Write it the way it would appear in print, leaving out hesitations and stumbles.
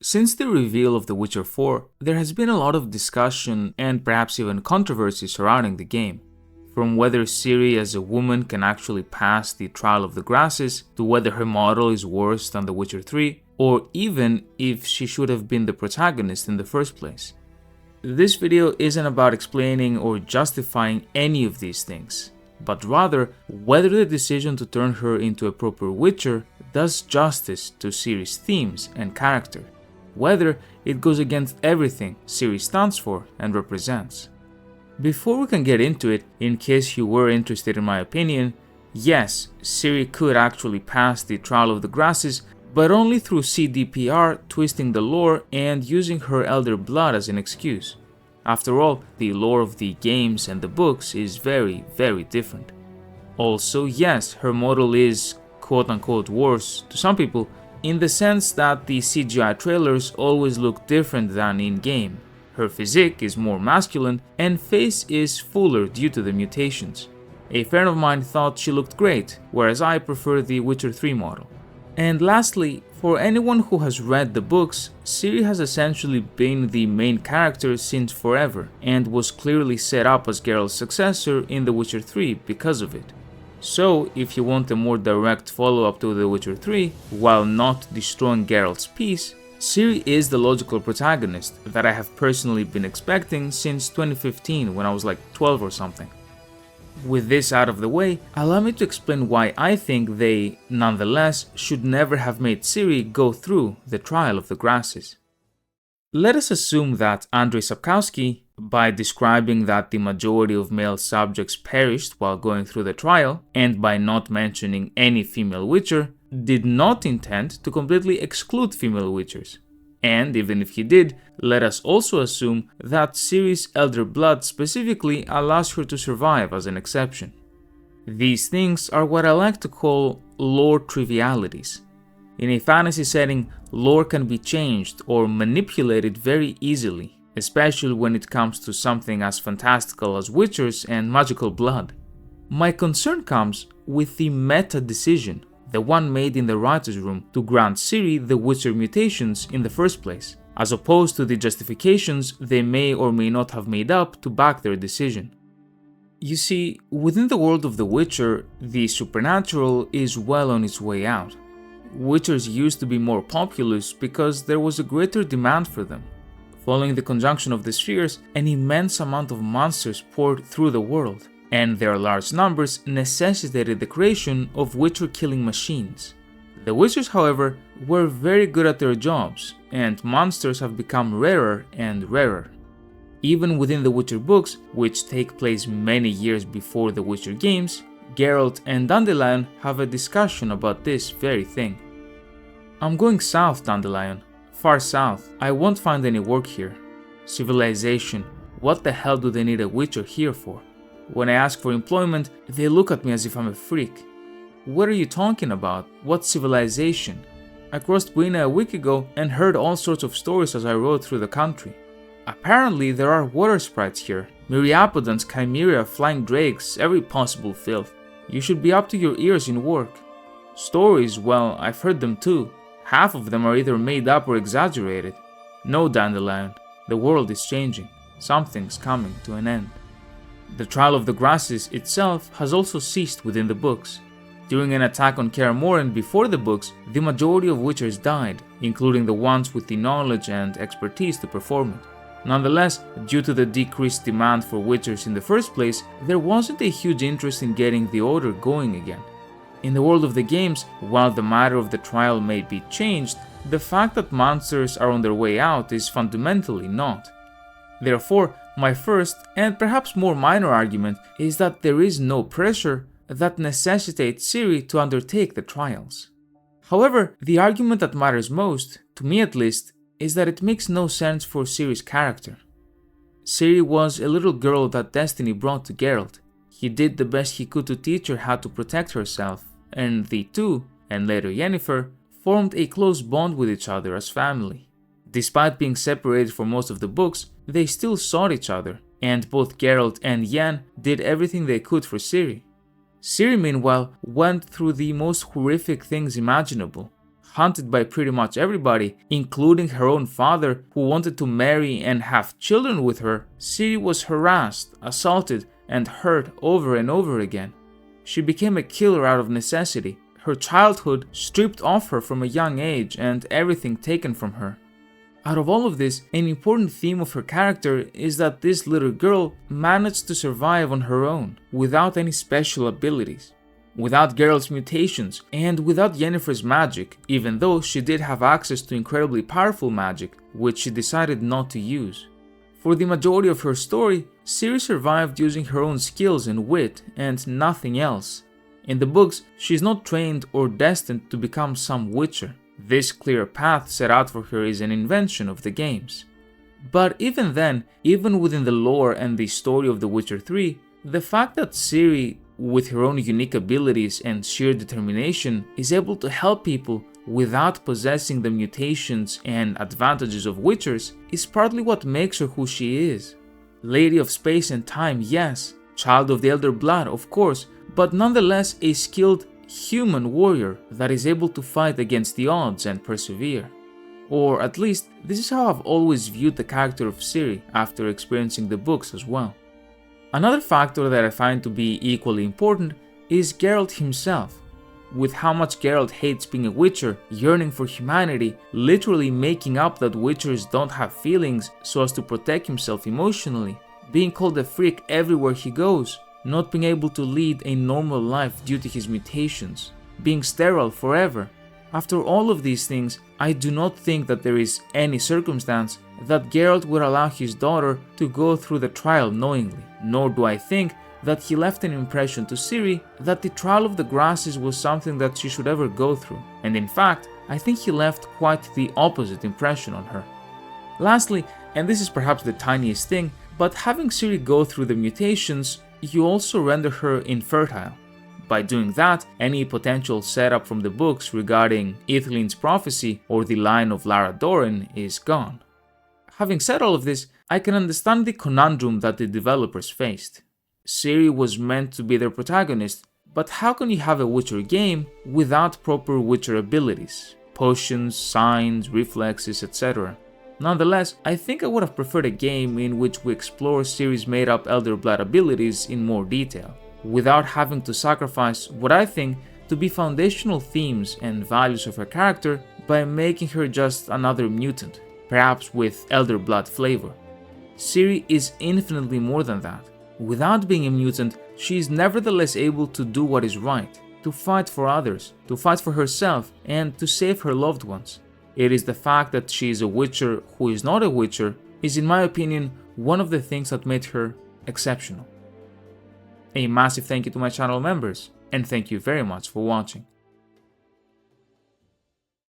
Since the reveal of The Witcher 4, there has been a lot of discussion and perhaps even controversy surrounding the game. From whether Ciri as a woman can actually pass the trial of the grasses, to whether her model is worse than The Witcher 3, or even if she should have been the protagonist in the first place. This video isn't about explaining or justifying any of these things, but rather whether the decision to turn her into a proper Witcher does justice to Ciri's themes and character, whether it goes against everything Ciri stands for and represents. Before we can get into it, in case you were interested in my opinion, yes, Ciri could actually pass the trial of the grasses, but only through CDPR twisting the lore and using her elder blood as an excuse. After all, the lore of the games and the books is very, very different. Also, yes, her model is quote-unquote worse to some people, in the sense that the CGI trailers always look different than in-game. Her physique is more masculine and face is fuller due to the mutations. A friend of mine thought she looked great, whereas I prefer the Witcher 3 model. And lastly, for anyone who has read the books, Ciri has essentially been the main character since forever, and was clearly set up as Geralt's successor in The Witcher 3 because of it. So, if you want a more direct follow-up to The Witcher 3, while not destroying Geralt's peace, Ciri is the logical protagonist that I have personally been expecting since 2015 when I was like 12 or something. With this out of the way, allow me to explain why I think they, nonetheless, should never have made Ciri go through the trial of the grasses. Let us assume that Andrzej Sapkowski, by describing that the majority of male subjects perished while going through the trial, and by not mentioning any female Witcher, did not intend to completely exclude female Witchers. And even if he did, let us also assume that Ciri's elder blood specifically allows her to survive as an exception. These things are what I like to call lore trivialities. In a fantasy setting, lore can be changed or manipulated very easily, especially when it comes to something as fantastical as Witchers and magical blood. My concern comes with the meta decision, the one made in the writer's room, to grant Ciri the Witcher mutations in the first place, as opposed to the justifications they may or may not have made up to back their decision. You see, within the world of The Witcher, the supernatural is well on its way out. Witchers used to be more populous because there was a greater demand for them. Following the conjunction of the spheres, an immense amount of monsters poured through the world, and their large numbers necessitated the creation of Witcher-killing machines. The Witchers, however, were very good at their jobs, and monsters have become rarer and rarer. Even within the Witcher books, which take place many years before the Witcher games, Geralt and Dandelion have a discussion about this very thing. "I'm going south, Dandelion. Far south. I won't find any work here. Civilization. What the hell do they need a Witcher here for? When I ask for employment, they look at me as if I'm a freak. What are you talking about? What civilization? I crossed Buena a week ago and heard all sorts of stories as I rode through the country. Apparently there are water sprites here, myriapodons, chimera, flying drakes, every possible filth. You should be up to your ears in work. Stories, well, I've heard them too. Half of them are either made up or exaggerated. No, Dandelion, the world is changing. Something's coming to an end." The trial of the grasses itself has also ceased within the books. During an attack on Kaer Morhen before the books, the majority of Witchers died, including the ones with the knowledge and expertise to perform it. Nonetheless, due to the decreased demand for Witchers in the first place, there wasn't a huge interest in getting the order going again. In the world of the games, while the matter of the trial may be changed, the fact that monsters are on their way out is fundamentally not. Therefore, my first, and perhaps more minor argument, is that there is no pressure that necessitates Ciri to undertake the trials. However, the argument that matters most, to me at least, is that it makes no sense for Ciri's character. Ciri was a little girl that destiny brought to Geralt. He did the best he could to teach her how to protect herself, and the two, and later Yennefer, formed a close bond with each other as family. Despite being separated for most of the books, they still sought each other, and both Geralt and Yen did everything they could for Ciri. Ciri, meanwhile, went through the most horrific things imaginable. hunted by pretty much everybody, including her own father who wanted to marry and have children with her, Ciri was harassed, assaulted, and hurt over and over again. She became a killer out of necessity, her childhood stripped off her from a young age and everything taken from her. Out of all of this, an important theme of her character is that this little girl managed to survive on her own, without any special abilities, without Geralt's mutations, and without Yennefer's magic, even though she did have access to incredibly powerful magic, which she decided not to use. For the majority of her story, Ciri survived using her own skills and wit, and nothing else. In the books, she is not trained or destined to become some witcher. This clear path set out for her is an invention of the games. But even then, even within the lore and the story of The Witcher 3, the fact that Ciri, with her own unique abilities and sheer determination, is able to help people without possessing the mutations and advantages of witchers is partly what makes her who she is. Lady of space and time, yes, child of the elder blood, of course, but nonetheless a skilled human warrior that is able to fight against the odds and persevere. Or at least, this is how I've always viewed the character of Ciri after experiencing the books as well. Another factor that I find to be equally important is Geralt himself. With how much Geralt hates being a witcher, yearning for humanity, literally making up that witchers don't have feelings so as to protect himself emotionally, being called a freak everywhere he goes, not being able to lead a normal life due to his mutations, being sterile forever. After all of these things, I do not think that there is any circumstance that Geralt would allow his daughter to go through the trial knowingly, nor do I think that he left an impression to Ciri that the trial of the grasses was something that she should ever go through, and in fact, I think he left quite the opposite impression on her. Lastly, and this is perhaps the tiniest thing, but having Ciri go through the mutations, you also render her infertile. By doing that, any potential setup from the books regarding Ithlin's prophecy or the line of Lara Dorren is gone. Having said all of this, I can understand the conundrum that the developers faced. Ciri was meant to be their protagonist, but how can you have a Witcher game without proper Witcher abilities? Potions, signs, reflexes, etc. Nonetheless, I think I would have preferred a game in which we explore Ciri's made-up Elder Blood abilities in more detail, without having to sacrifice what I think to be foundational themes and values of her character by making her just another mutant, perhaps with Elder Blood flavor. Ciri is infinitely more than that. Without being a mutant, she is nevertheless able to do what is right, to fight for others, to fight for herself, and to save her loved ones. It is the fact that she is a witcher who is not a witcher is, in my opinion, one of the things that made her exceptional. A massive thank you to my channel members, and thank you very much for watching.